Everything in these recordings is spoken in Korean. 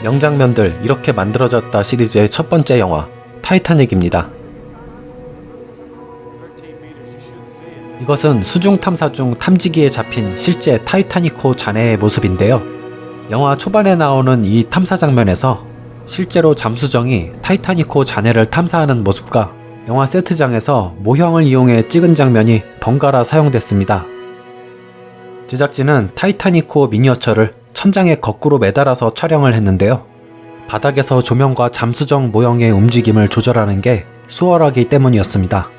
명장면들 이렇게 만들어졌다 시리즈의 첫 번째 영화 타이타닉입니다. 이것은 수중 탐사 중 탐지기에 잡힌 실제 타이타닉호 잔해의 모습인데요. 영화 초반에 나오는 이 탐사 장면에서 실제로 잠수정이 타이타닉호 잔해를 탐사하는 모습과 영화 세트장에서 모형을 이용해 찍은 장면이 번갈아 사용됐습니다. 제작진은 타이타닉호 미니어처를 천장에 거꾸로 매달아서 촬영을 했는데요. 바닥에서 조명과 잠수정 모형의 움직임을 조절하는 게 수월하기 때문이었습니다.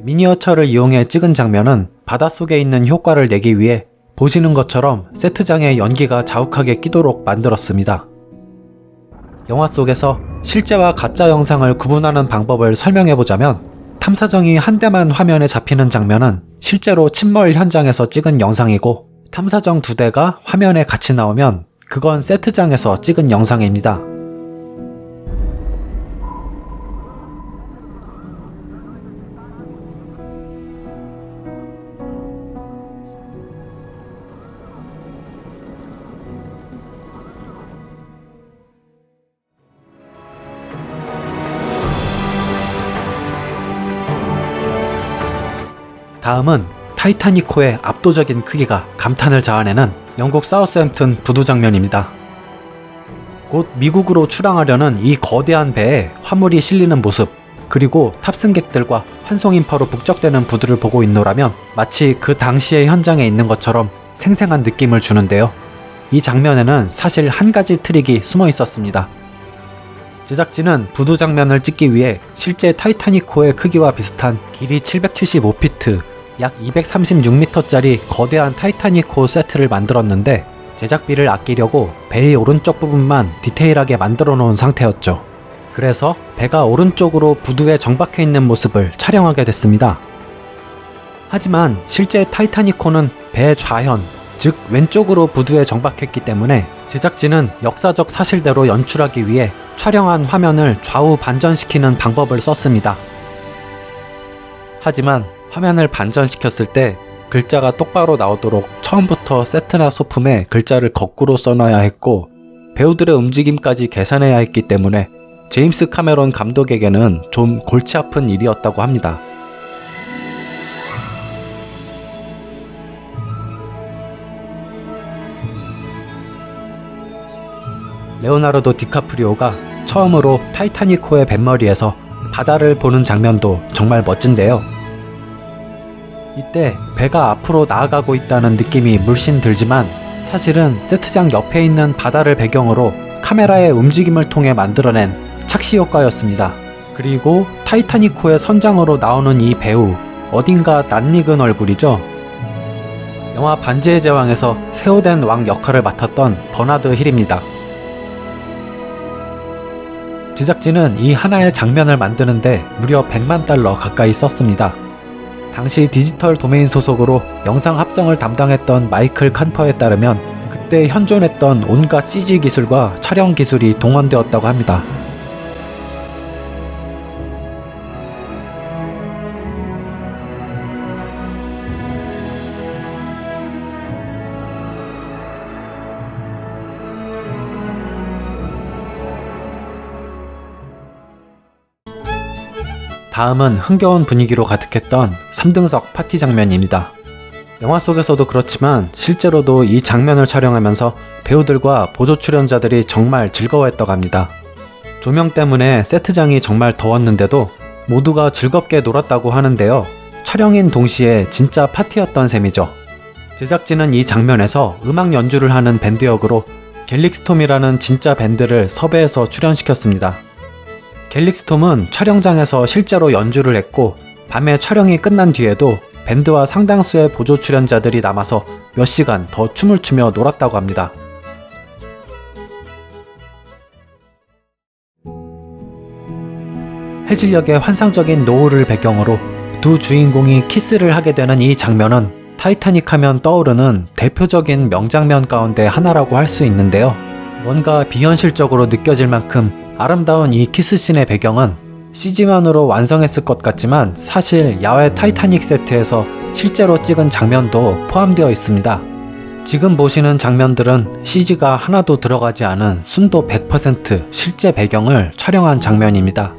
미니어처를 이용해 찍은 장면은 바닷속에 있는 효과를 내기 위해 보시는 것처럼 세트장에 연기가 자욱하게 끼도록 만들었습니다. 영화 속에서 실제와 가짜 영상을 구분하는 방법을 설명해보자면, 탐사정이 한 대만 화면에 잡히는 장면은 실제로 침몰 현장에서 찍은 영상이고, 탐사정 2대가 화면에 같이 나오면 그건 세트장에서 찍은 영상입니다. 다음은 타이타닉호의 압도적인 크기가 감탄을 자아내는 영국 사우스햄튼 부두 장면입니다. 곧 미국으로 출항하려는 이 거대한 배에 화물이 실리는 모습, 그리고 탑승객들과 환송인파로 북적대는 부두를 보고 있노라면 마치 그 당시의 현장에 있는 것처럼 생생한 느낌을 주는데요. 이 장면에는 사실 한 가지 트릭이 숨어 있었습니다. 제작진은 부두 장면을 찍기 위해 실제 타이타닉호의 크기와 비슷한 길이 775피트, 약 236m짜리 거대한 타이타닉호 세트를 만들었는데, 제작비를 아끼려고 배의 오른쪽 부분만 디테일하게 만들어 놓은 상태였죠. 그래서 배가 오른쪽으로 부두에 정박해 있는 모습을 촬영하게 됐습니다. 하지만 실제 타이타닉호는 배 좌현, 즉 왼쪽으로 부두에 정박했기 때문에 제작진은 역사적 사실대로 연출하기 위해 촬영한 화면을 좌우 반전시키는 방법을 썼습니다. 하지만 화면을 반전시켰을 때 글자가 똑바로 나오도록 처음부터 세트나 소품에 글자를 거꾸로 써놔야 했고, 배우들의 움직임까지 계산해야 했기 때문에 제임스 카메론 감독에게는 좀 골치 아픈 일이었다고 합니다. 레오나르도 디카프리오가 처음으로 타이타닉호의 뱃머리에서 바다를 보는 장면도 정말 멋진데요. 이때 배가 앞으로 나아가고 있다는 느낌이 물씬 들지만, 사실은 세트장 옆에 있는 바다를 배경으로 카메라의 움직임을 통해 만들어낸 착시 효과였습니다. 그리고 타이타닉호의 선장으로 나오는 이 배우, 어딘가 낯익은 얼굴이죠. 영화 반지의 제왕에서 세오덴 왕 역할을 맡았던 버나드 힐입니다. 제작진은 이 하나의 장면을 만드는데 무려 100만 달러 가까이 썼습니다. 당시 디지털 도메인 소속으로 영상 합성을 담당했던 마이클 칸퍼에 따르면 그때 현존했던 온갖 CG 기술과 촬영 기술이 동원되었다고 합니다. 다음은 흥겨운 분위기로 가득했던 3등석 파티 장면입니다. 영화 속에서도 그렇지만 실제로도 이 장면을 촬영하면서 배우들과 보조 출연자들이 정말 즐거워했다고 합니다. 조명 때문에 세트장이 정말 더웠는데도 모두가 즐겁게 놀았다고 하는데요. 촬영인 동시에 진짜 파티였던 셈이죠. 제작진은 이 장면에서 음악 연주를 하는 밴드 역으로 갤릭스톰이라는 진짜 밴드를 섭외해서 출연시켰습니다. 갤릭스톰은 촬영장에서 실제로 연주를 했고, 밤에 촬영이 끝난 뒤에도 밴드와 상당수의 보조 출연자들이 남아서 몇 시간 더 춤을 추며 놀았다고 합니다. 해질녘의 환상적인 노을을 배경으로 두 주인공이 키스를 하게 되는 이 장면은 타이타닉 하면 떠오르는 대표적인 명장면 가운데 하나라고 할 수 있는데요. 뭔가 비현실적으로 느껴질 만큼 아름다운 이 키스씬의 배경은 CG만으로 완성했을 것 같지만 사실 야외 타이타닉 세트에서 실제로 찍은 장면도 포함되어 있습니다. 지금 보시는 장면들은 CG가 하나도 들어가지 않은 순도 100% 실제 배경을 촬영한 장면입니다.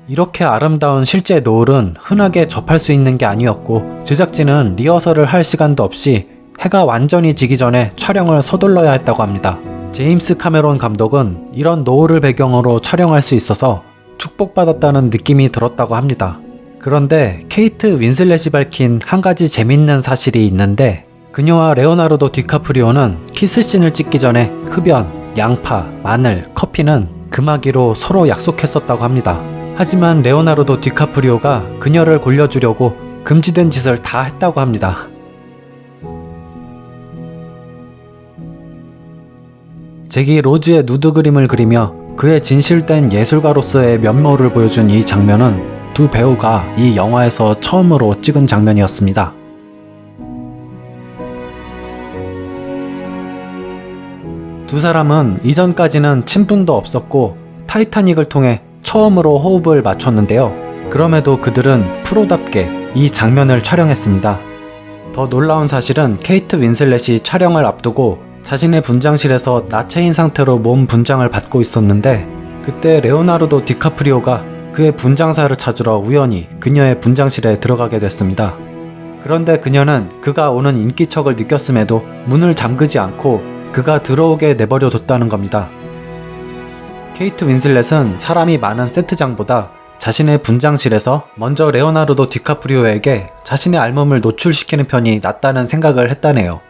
이렇게 아름다운 실제 노을은 흔하게 접할 수 있는 게 아니었고 제작진은 리허설을 할 시간도 없이 해가 완전히 지기 전에 촬영을 서둘러야 했다고 합니다. 제임스 카메론 감독은 이런 노을을 배경으로 촬영할 수 있어서 축복받았다는 느낌이 들었다고 합니다. 그런데 케이트 윈슬렛이 밝힌 한 가지 재밌는 사실이 있는데 그녀와 레오나르도 디카프리오는 키스씬을 찍기 전에 흡연, 양파, 마늘, 커피는 금하기로 서로 약속했었다고 합니다. 하지만 레오나르도 디카프리오가 그녀를 골려주려고 금지된 짓을 다 했다고 합니다. 잭이 로즈의 누드 그림을 그리며 그의 진실된 예술가로서의 면모를 보여준 이 장면은 두 배우가 이 영화에서 처음으로 찍은 장면이었습니다. 두 사람은 이전까지는 친분도 없었고 타이타닉을 통해 처음으로 호흡을 맞췄는데요. 그럼에도 그들은 프로답게 이 장면을 촬영했습니다. 더 놀라운 사실은 케이트 윈슬렛이 촬영을 앞두고 자신의 분장실에서 나체인 상태로 몸 분장을 받고 있었는데 그때 레오나르도 디카프리오가 그의 분장사를 찾으러 우연히 그녀의 분장실에 들어가게 됐습니다. 그런데 그녀는 그가 오는 인기척을 느꼈음에도 문을 잠그지 않고 그가 들어오게 내버려 뒀다는 겁니다. 케이트 윈슬렛은 사람이 많은 세트장보다 자신의 분장실에서 먼저 레오나르도 디카프리오에게 자신의 알몸을 노출시키는 편이 낫다는 생각을 했다네요.